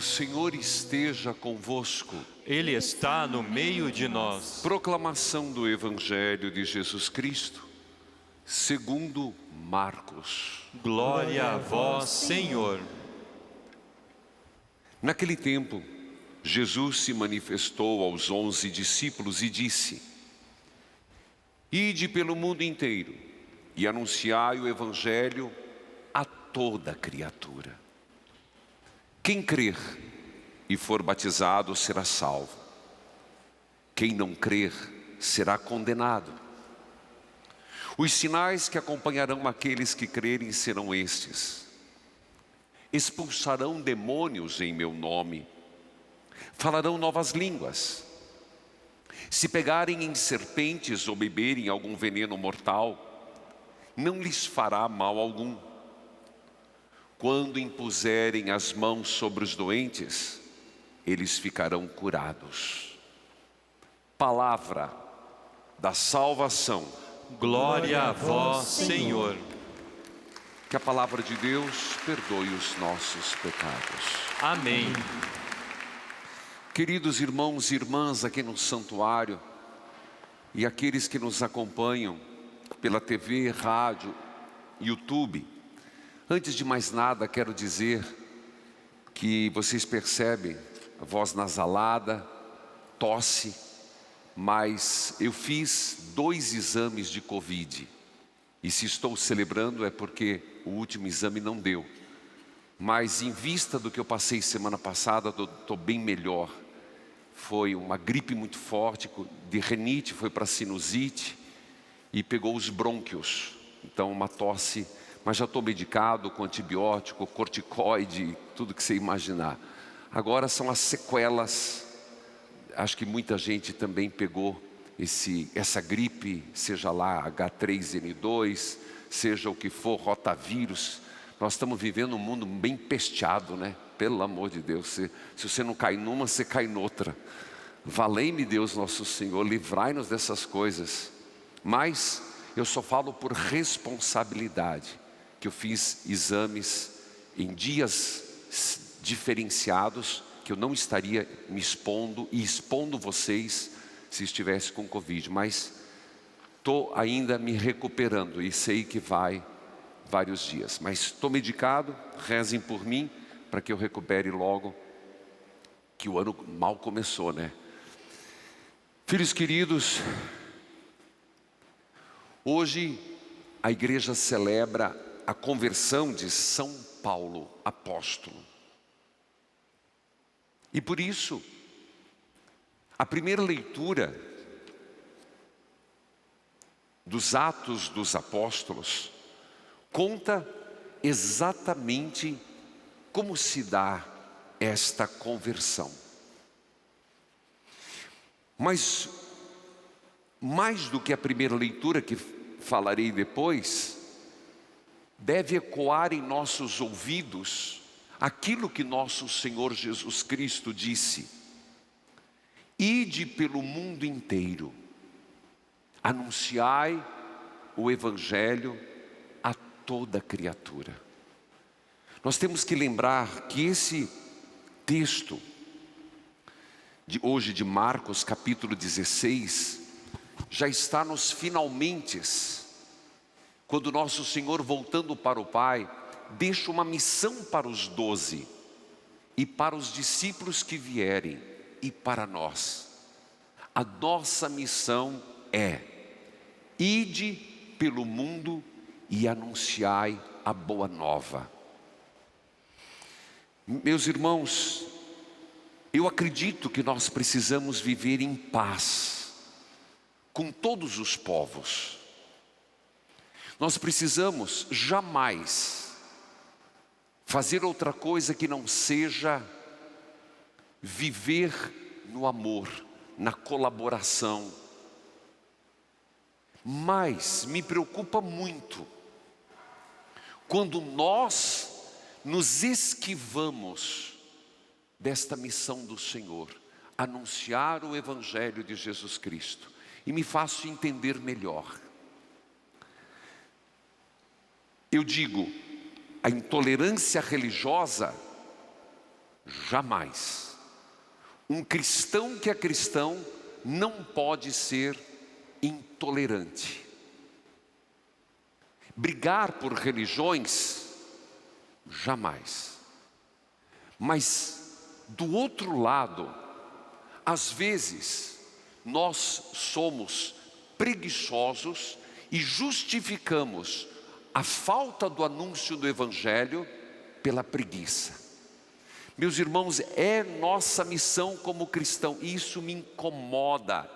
O Senhor esteja convosco. Ele está no meio de nós. Proclamação do Evangelho de Jesus Cristo, segundo Marcos. Glória a vós, Senhor. Naquele tempo, Jesus se manifestou aos 11 discípulos e disse: Ide pelo mundo inteiro e anunciai o Evangelho a toda criatura. Quem crer e for batizado será salvo. Quem não crer será condenado. Os sinais que acompanharão aqueles que crerem serão estes: expulsarão demônios em meu nome, falarão novas línguas, se pegarem em serpentes ou beberem algum veneno mortal, não lhes fará mal algum. Quando impuserem as mãos sobre os doentes, eles ficarão curados. Palavra da salvação. Glória a vós, Senhor. Que a palavra de Deus perdoe os nossos pecados. Amém. Queridos irmãos e irmãs aqui no santuário e aqueles que nos acompanham pela TV, rádio, YouTube, antes de mais nada quero dizer que vocês percebem a voz nasalada, tosse, mas eu fiz 2 exames de Covid. E se estou celebrando é porque o último exame não deu. Mas em vista do que eu passei semana passada, estou bem melhor. Foi uma gripe muito forte, de rinite foi para sinusite e pegou os brônquios. Então uma tosse, mas já estou medicado com antibiótico, corticoide, tudo que você imaginar. Agora são as sequelas. Acho que muita gente também pegou essa gripe, seja lá H3N2, seja o que for, rotavírus. Nós estamos vivendo um mundo bem pesteado, né? Pelo amor de Deus, se você não cai numa, você cai noutra. Valei-me Deus nosso Senhor, livrai-nos dessas coisas. Mas eu só falo por responsabilidade, que eu fiz exames em dias diferenciados, que eu não estaria me expondo e expondo vocês se estivesse com Covid, mas estou ainda me recuperando e sei que vai vários dias, mas estou medicado. Rezem por mim para que eu recupere logo, que o ano mal começou, né? Filhos queridos, hoje a igreja celebra a conversão de São Paulo, apóstolo. E por isso, a primeira leitura dos Atos dos Apóstolos conta exatamente como se dá esta conversão. Mas, mais do que a primeira leitura, que falarei depois, deve ecoar em nossos ouvidos aquilo que nosso Senhor Jesus Cristo disse: ide pelo mundo inteiro, anunciai o Evangelho a toda criatura. Nós temos que lembrar que esse texto de hoje de Marcos capítulo 16 já está nos finalmentes, quando nosso Senhor, voltando para o Pai, deixa uma missão para os 12 e para os discípulos que vierem e para nós. A nossa missão é: ide pelo mundo e anunciai a boa nova. Meus irmãos, eu acredito que nós precisamos viver em paz com todos os povos. Nós precisamos jamais fazer outra coisa que não seja viver no amor, na colaboração. Mas me preocupa muito quando nós nos esquivamos desta missão do Senhor, anunciar o Evangelho de Jesus Cristo. E me faço entender melhor. Eu digo, a intolerância religiosa Jamais. Um cristão que é cristão não pode ser intolerante. Brigar por religiões, jamais. Mas, do outro lado, às vezes, nós somos preguiçosos e justificamos a falta do anúncio do Evangelho pela preguiça. Meus irmãos, é nossa missão como cristão, e isso me incomoda.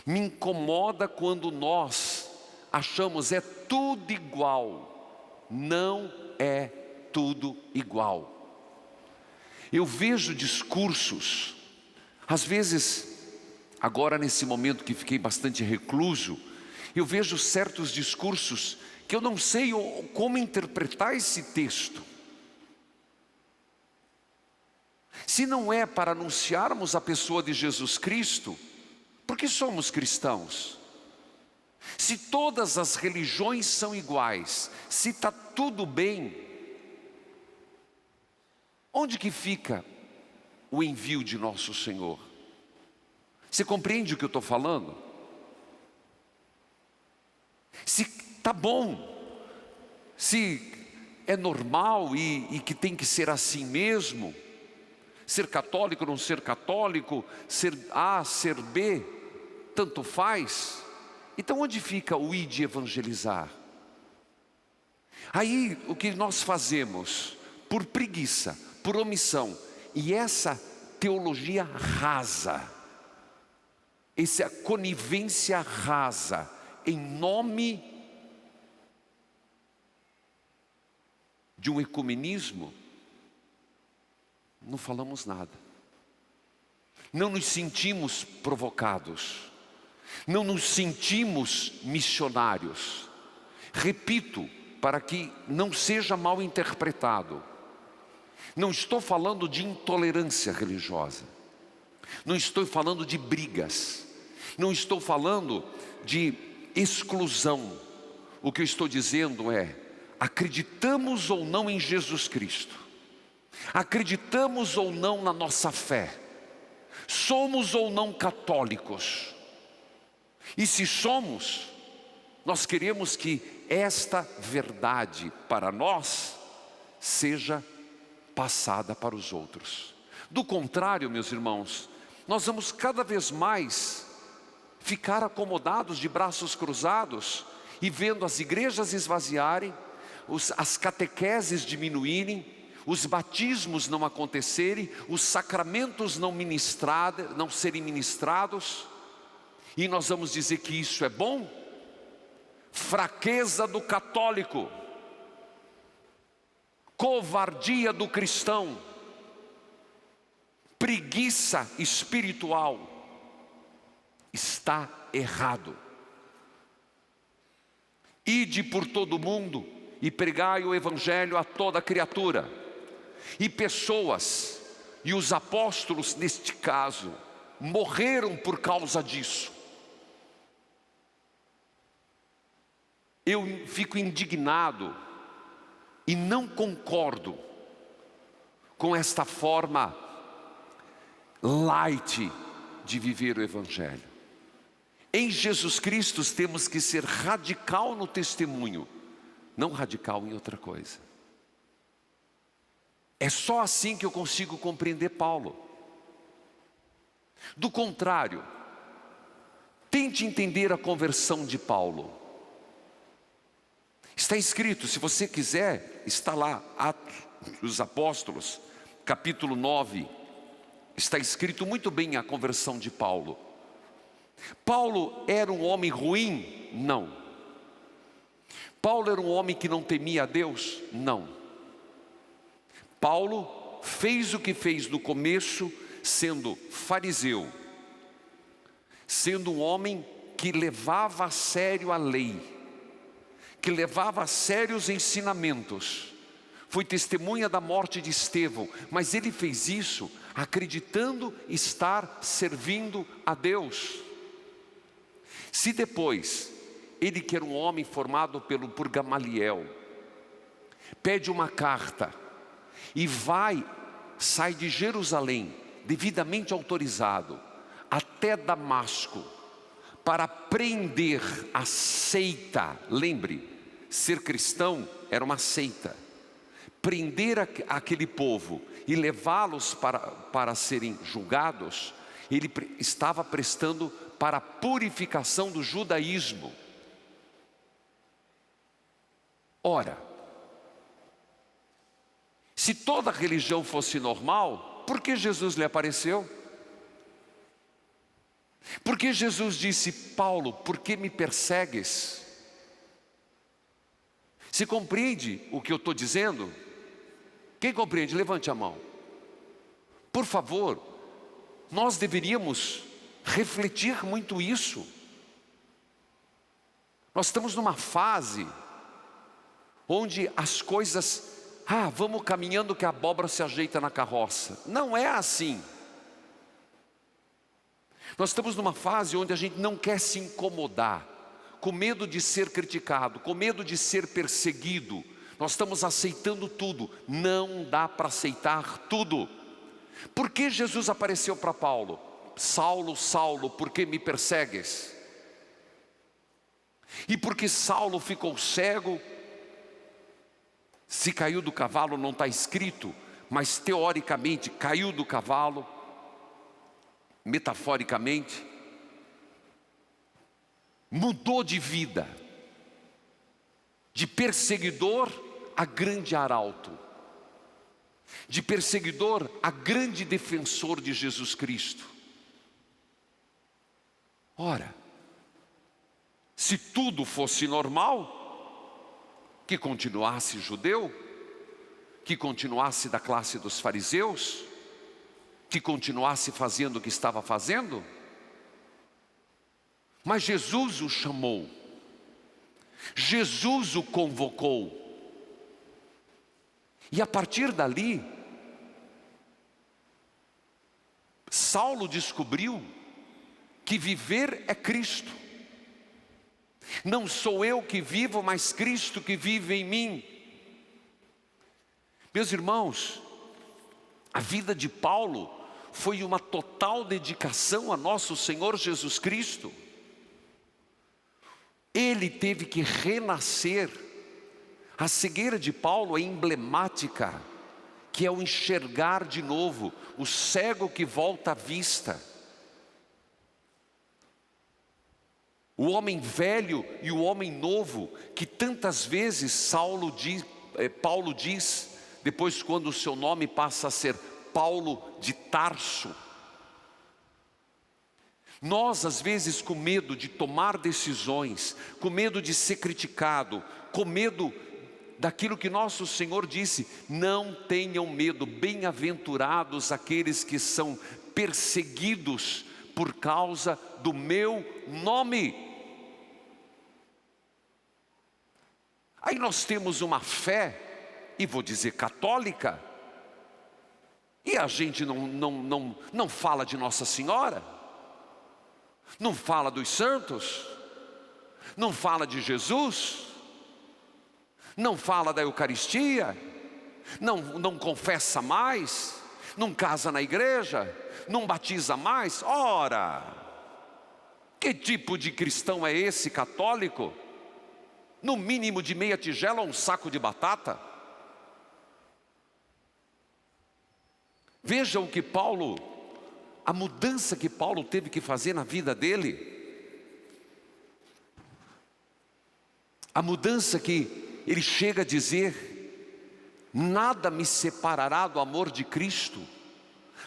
Me incomoda quando nós achamos é tudo igual. Não é tudo igual. Eu vejo discursos, às vezes, agora nesse momento que fiquei bastante recluso, eu vejo certos discursos que eu não sei como interpretar esse texto. Se não é para anunciarmos a pessoa de Jesus Cristo, por que somos cristãos? Se todas as religiões são iguais, se está tudo bem, onde que fica o envio de nosso Senhor? Você compreende o que eu estou falando? Se está bom, se é normal e que tem que ser assim mesmo, ser católico, não ser católico, ser A, ser B, tanto faz. Então onde fica o ir de evangelizar? Aí o que nós fazemos? Por preguiça, por omissão, e essa teologia rasa, essa conivência rasa, em nome de um ecumenismo, não falamos nada. Não nos sentimos provocados. Não nos sentimos missionários. Repito, para que não seja mal interpretado. Não estou falando de intolerância religiosa. Não estou falando de brigas. Não estou falando de exclusão. O que eu estou dizendo é: acreditamos ou não em Jesus Cristo? Acreditamos ou não na nossa fé? Somos ou não católicos? E se somos, nós queremos que esta verdade para nós seja passada para os outros. Do contrário, meus irmãos, nós vamos cada vez mais ficar acomodados de braços cruzados e vendo as igrejas esvaziarem, as catequeses diminuírem, os batismos não acontecerem, os sacramentos não serem ministrados, e nós vamos dizer que isso é bom? Fraqueza do católico, covardia do cristão, preguiça espiritual. Está errado. Ide por todo o mundo e pregai o Evangelho a toda criatura. E pessoas, e os apóstolos neste caso, morreram por causa disso. Eu fico indignado e não concordo com esta forma light de viver o Evangelho. Em Jesus Cristo temos que ser radical no testemunho, não radical em outra coisa. É só assim que eu consigo compreender Paulo. Do contrário, tente entender a conversão de Paulo. Está escrito, se você quiser, está lá, Atos dos Apóstolos, capítulo 9, está escrito muito bem a conversão de Paulo. Paulo era um homem ruim? Não. Paulo era um homem que não temia a Deus? Não. Paulo fez o que fez no começo, sendo fariseu, sendo um homem que levava a sério a lei, que levava a sério os ensinamentos. Foi testemunha da morte de Estevão, mas ele fez isso acreditando estar servindo a Deus. Se depois, ele que era um homem formado por Gamaliel, pede uma carta e sai de Jerusalém, devidamente autorizado, até Damasco, para prender a seita. Lembre, ser cristão era uma seita. Prender aquele povo e levá-los para serem julgados, ele estava prestando para a purificação do judaísmo. Ora, se toda religião fosse normal, por que Jesus lhe apareceu? Por que Jesus disse: Paulo, por que me persegues? Você compreende o que eu estou dizendo? Quem compreende, levante a mão. Por favor, nós deveríamos refletir muito isso. Nós estamos numa fase onde as coisas, vamos caminhando que a abóbora se ajeita na carroça. Não é assim. Nós estamos numa fase onde a gente não quer se incomodar, com medo de ser criticado, com medo de ser perseguido. Nós estamos aceitando tudo. Não dá para aceitar tudo. Por que Jesus apareceu para Paulo? Saulo, Saulo, por que me persegues? E porque Saulo ficou cego? Se caiu do cavalo não está escrito, mas teoricamente caiu do cavalo, metaforicamente, mudou de vida, de perseguidor a grande arauto, de perseguidor a grande defensor de Jesus Cristo. Ora, se tudo fosse normal, que continuasse judeu, que continuasse da classe dos fariseus, que continuasse fazendo o que estava fazendo, mas Jesus o chamou, Jesus o convocou, e a partir dali, Saulo descobriu que viver é Cristo. Não sou eu que vivo, mas Cristo que vive em mim. Meus irmãos, a vida de Paulo foi uma total dedicação a nosso Senhor Jesus Cristo. Ele teve que renascer. A cegueira de Paulo é emblemática, que é o enxergar de novo, o cego que volta à vista. O homem velho e o homem novo, que tantas vezes Paulo diz, depois quando o seu nome passa a ser Paulo de Tarso. Nós às vezes com medo de tomar decisões, com medo de ser criticado, com medo daquilo que nosso Senhor disse: não tenham medo, bem-aventurados aqueles que são perseguidos por causa do meu nome. Aí nós temos uma fé, e vou dizer católica, e a gente não fala de Nossa Senhora, não fala dos santos, não fala de Jesus, não fala da Eucaristia, não confessa mais, não casa na igreja, não batiza mais. Ora, que tipo de cristão é esse católico? No mínimo de meia tigela ou um saco de batata? Vejam que a mudança que Paulo teve que fazer na vida dele, a mudança que ele chega a dizer: nada me separará do amor de Cristo.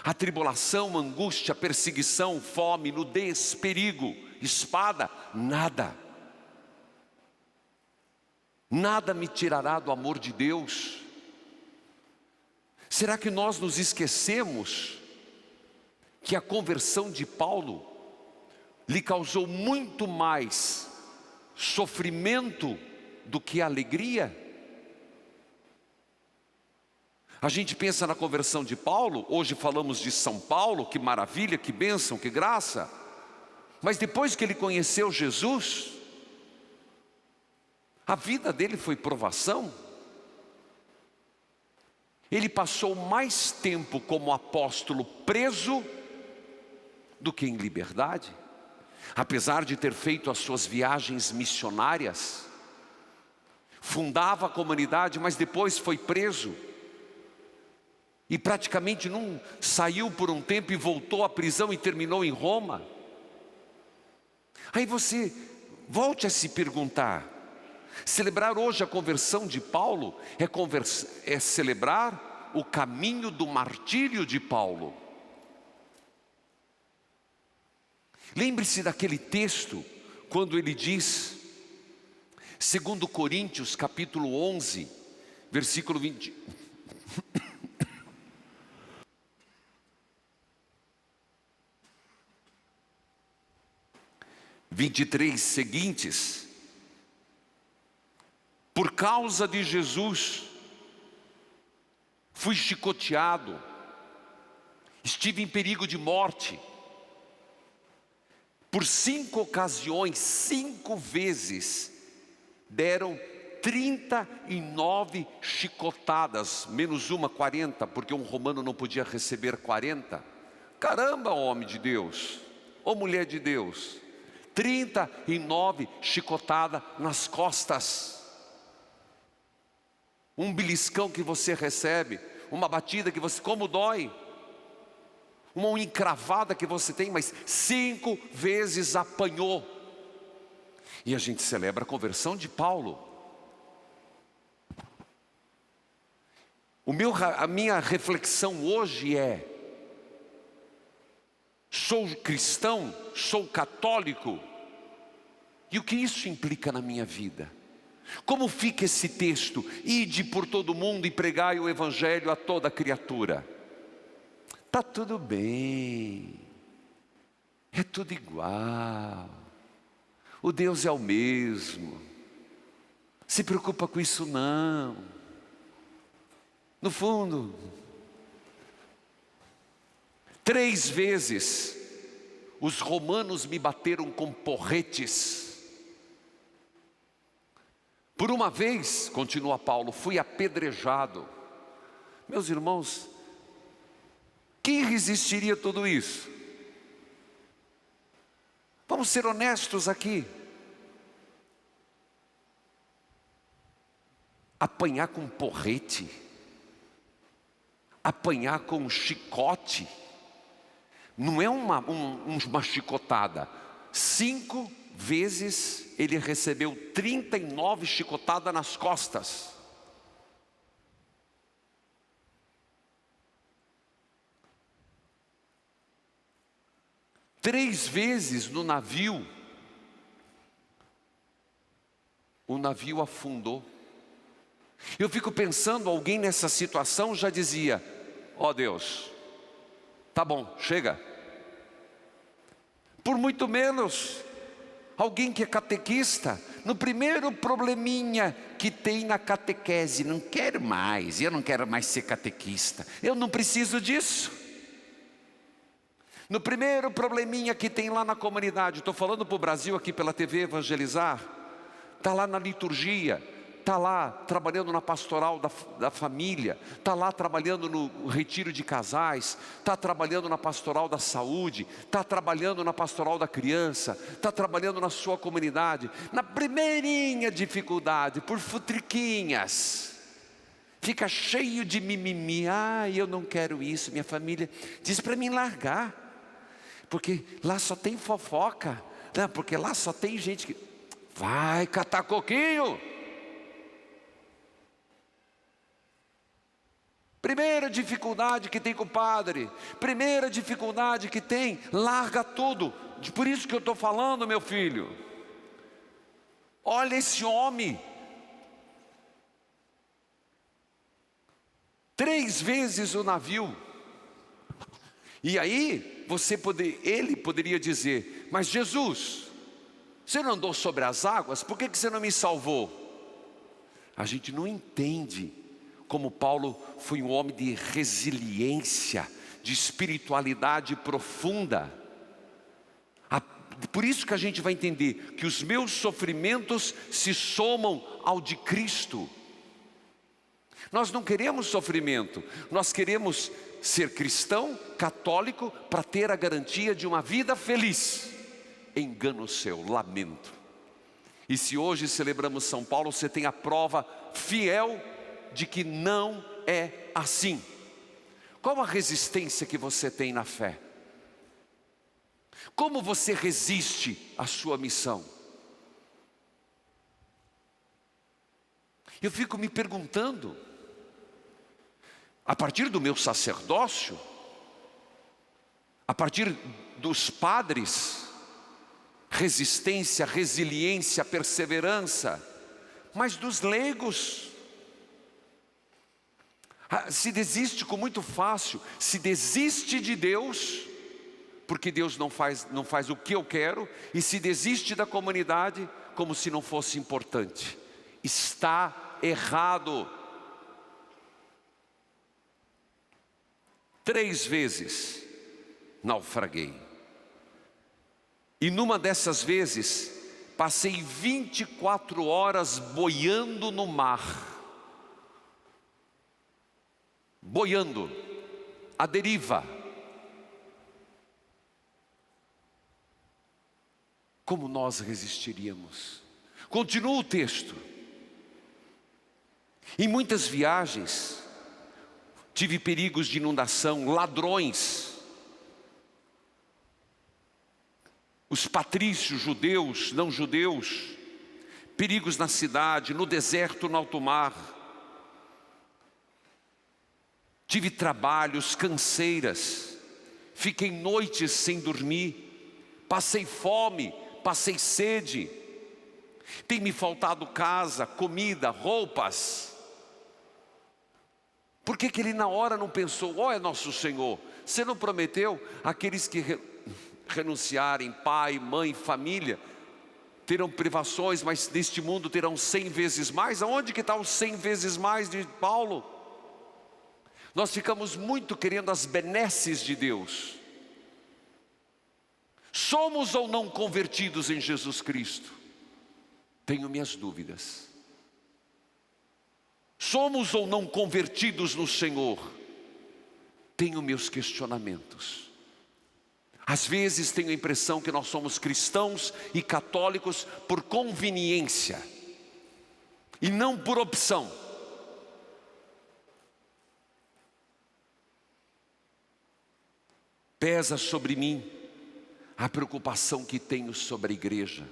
A tribulação, angústia, perseguição, fome, nudez, perigo, espada, nada me tirará do amor de Deus. Será que nós nos esquecemos que a conversão de Paulo lhe causou muito mais sofrimento do que alegria? A gente pensa na conversão de Paulo, hoje falamos de São Paulo, que maravilha, que bênção, que graça. Mas depois que ele conheceu Jesus, a vida dele foi provação. ele passou mais tempo como apóstolo preso do que em liberdade. Apesar de ter feito as suas viagens missionárias, fundava a comunidade, mas depois foi preso. E praticamente não saiu por um tempo e voltou à prisão e terminou em Roma. Aí você volte a se perguntar: celebrar hoje a conversão de Paulo é celebrar o caminho do martírio de Paulo. Lembre-se daquele texto, quando ele diz, 2 Coríntios capítulo 11, versículo 20. 23 seguintes: por causa de Jesus, fui chicoteado, estive em perigo de morte. Por 5 ocasiões, 5 vezes, deram 39 chicotadas, menos uma, 40, porque um romano não podia receber 40. Caramba, homem de Deus, ou mulher de Deus, 39 chicotadas nas costas. Um beliscão que você recebe, uma batida que você, como dói. Uma encravada que você tem, mas 5 vezes apanhou. E a gente celebra a conversão de Paulo. A minha reflexão hoje é: sou cristão, sou católico, e o que isso implica na minha vida? Como fica esse texto? Ide por todo mundo e pregai o evangelho a toda criatura. Está tudo bem, é tudo igual, o Deus é o mesmo, se preocupa com isso não. No fundo, 3 vezes os romanos me bateram com porretes. Por uma vez, continua Paulo, fui apedrejado. Meus irmãos, quem resistiria a tudo isso? Vamos ser honestos aqui. Apanhar com porrete, apanhar com chicote, não é uma chicotada. 5 vezes ele recebeu 39 chicotadas nas costas. Três vezes no navio, o navio afundou. Eu fico pensando, alguém nessa situação já dizia: ó Deus, tá bom, chega. Por muito menos, alguém que é catequista, no primeiro probleminha que tem na catequese, não quero mais, eu não quero mais ser catequista, eu não preciso disso. No primeiro probleminha que tem lá na comunidade, estou falando para o Brasil aqui pela TV Evangelizar, está lá na liturgia, está lá trabalhando na pastoral da família, está lá trabalhando no retiro de casais, está trabalhando na pastoral da saúde, está trabalhando na pastoral da criança, está trabalhando na sua comunidade. Na primeirinha dificuldade, por futriquinhas, fica cheio de mimimi. Eu não quero isso, minha família diz para mim largar, porque lá só tem fofoca, não, porque lá só tem gente que vai catar coquinho. Primeira dificuldade que tem com o padre, primeira dificuldade que tem, larga tudo. Por isso que eu estou falando, meu filho, olha esse homem, 3 vezes o navio. E aí, ele poderia dizer: mas Jesus, você não andou sobre as águas, por que você não me salvou? A gente não entende como Paulo foi um homem de resiliência, de espiritualidade profunda. Por isso que a gente vai entender que os meus sofrimentos se somam ao de Cristo. Nós não queremos sofrimento, nós queremos ser cristão, católico, para ter a garantia de uma vida feliz. Engano seu, lamento. E se hoje celebramos São Paulo, você tem a prova fiel de que não é assim. Qual a resistência que você tem na fé? Como você resiste à sua missão? Eu fico me perguntando, a partir do meu sacerdócio, a partir dos padres, resistência, resiliência, perseverança, mas dos leigos, se desiste com muito fácil, se desiste de Deus, porque Deus não faz o que eu quero, e se desiste da comunidade, como se não fosse importante. Está errado. 3 vezes naufraguei. E numa dessas vezes, passei 24 horas boiando no mar. Boiando, à deriva. Como nós resistiríamos? Continua o texto. Em muitas viagens, tive perigos de inundação, ladrões. Os patrícios, judeus, não judeus, perigos na cidade, no deserto, no alto mar. Tive trabalhos, canseiras, fiquei noites sem dormir, passei fome, passei sede, tem me faltado casa, comida, roupas. Por que ele na hora não pensou, ó, é nosso Senhor, você não prometeu aqueles que renunciarem, pai, mãe, família, terão privações, mas neste mundo terão 100 vezes mais? Aonde que está os 100 vezes mais de Paulo? Nós ficamos muito querendo as benesses de Deus. Somos ou não convertidos em Jesus Cristo? Tenho minhas dúvidas. Somos ou não convertidos no Senhor? Tenho meus questionamentos. Às vezes tenho a impressão que nós somos cristãos e católicos por conveniência e não por opção. Pesa sobre mim a preocupação que tenho sobre a igreja,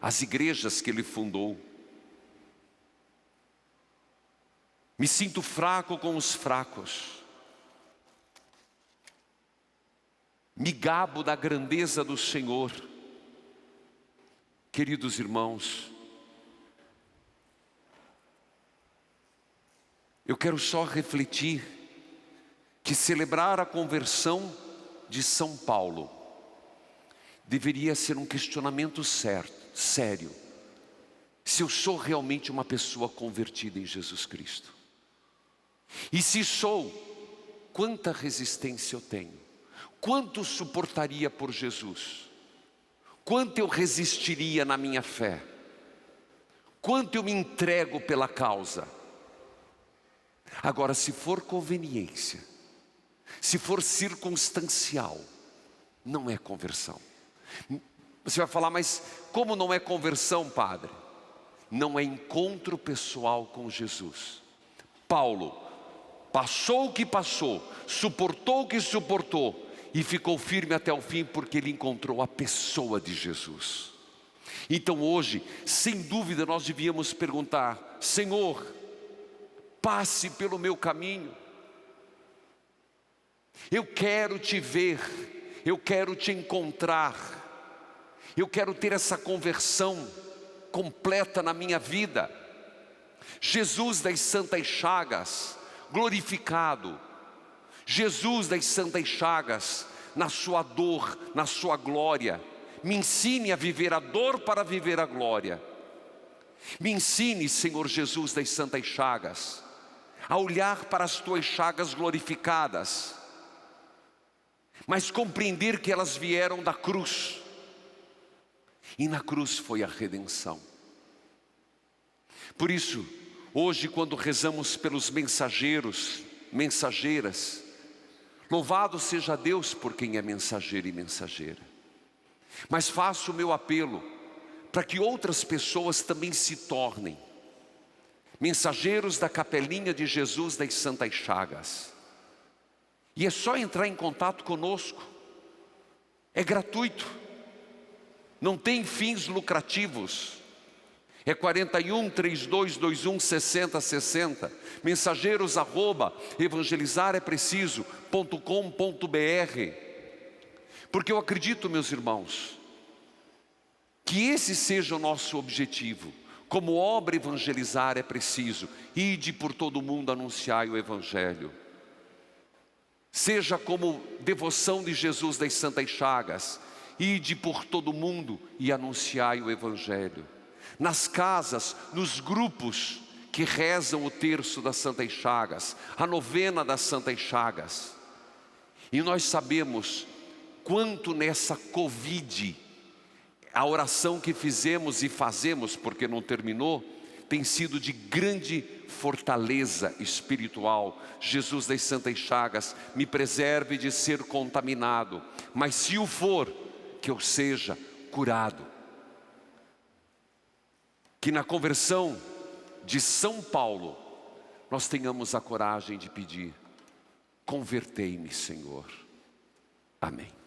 as igrejas que ele fundou. Me sinto fraco com os fracos. Me gabo da grandeza do Senhor. Queridos irmãos, eu quero só refletir que celebrar a conversão de São Paulo deveria ser um questionamento sério, se eu sou realmente uma pessoa convertida em Jesus Cristo. E se sou, quanta resistência eu tenho? Quanto suportaria por Jesus? Quanto eu resistiria na minha fé? Quanto eu me entrego pela causa? Agora, se for conveniência, se for circunstancial, não é conversão. Você vai falar, mas como não é conversão, padre? Não é encontro pessoal com Jesus. Paulo passou o que passou, suportou o que suportou e ficou firme até o fim, porque ele encontrou a pessoa de Jesus. Então hoje, sem dúvida, nós devíamos perguntar: Senhor, passe pelo meu caminho. Eu quero te ver, eu quero te encontrar, eu quero ter essa conversão completa na minha vida. Jesus das Santas Chagas, glorificado. Jesus das Santas Chagas, na sua dor, na sua glória. Me ensine a viver a dor para viver a glória. Me ensine, Senhor Jesus das Santas Chagas, a olhar para as tuas chagas glorificadas, mas compreender que elas vieram da cruz, e na cruz foi a redenção. Por isso, Hoje, quando rezamos pelos mensageiros, mensageiras, louvado seja Deus por quem é mensageiro e mensageira. Mas faço o meu apelo para que outras pessoas também se tornem mensageiros da capelinha de Jesus das Santas Chagas. E é só entrar em contato conosco. É gratuito. Não tem fins lucrativos. É 41 3221 6060. mensageiros@evangelizarepreciso.com.br. Porque eu acredito, meus irmãos, que esse seja o nosso objetivo. Como obra evangelizar é preciso. Ide por todo mundo anunciai o Evangelho. Seja como devoção de Jesus das Santas Chagas. Ide por todo mundo e anunciai o Evangelho. Nas casas, nos grupos que rezam o terço das Santas Chagas, a novena das Santas Chagas. E nós sabemos quanto nessa Covid, a oração que fizemos e fazemos, porque não terminou, tem sido de grande fortaleza espiritual. Jesus das Santas Chagas, me preserve de ser contaminado, mas se o for, que eu seja curado. Que na conversão de São Paulo, nós tenhamos a coragem de pedir: convertei-me, Senhor. Amém.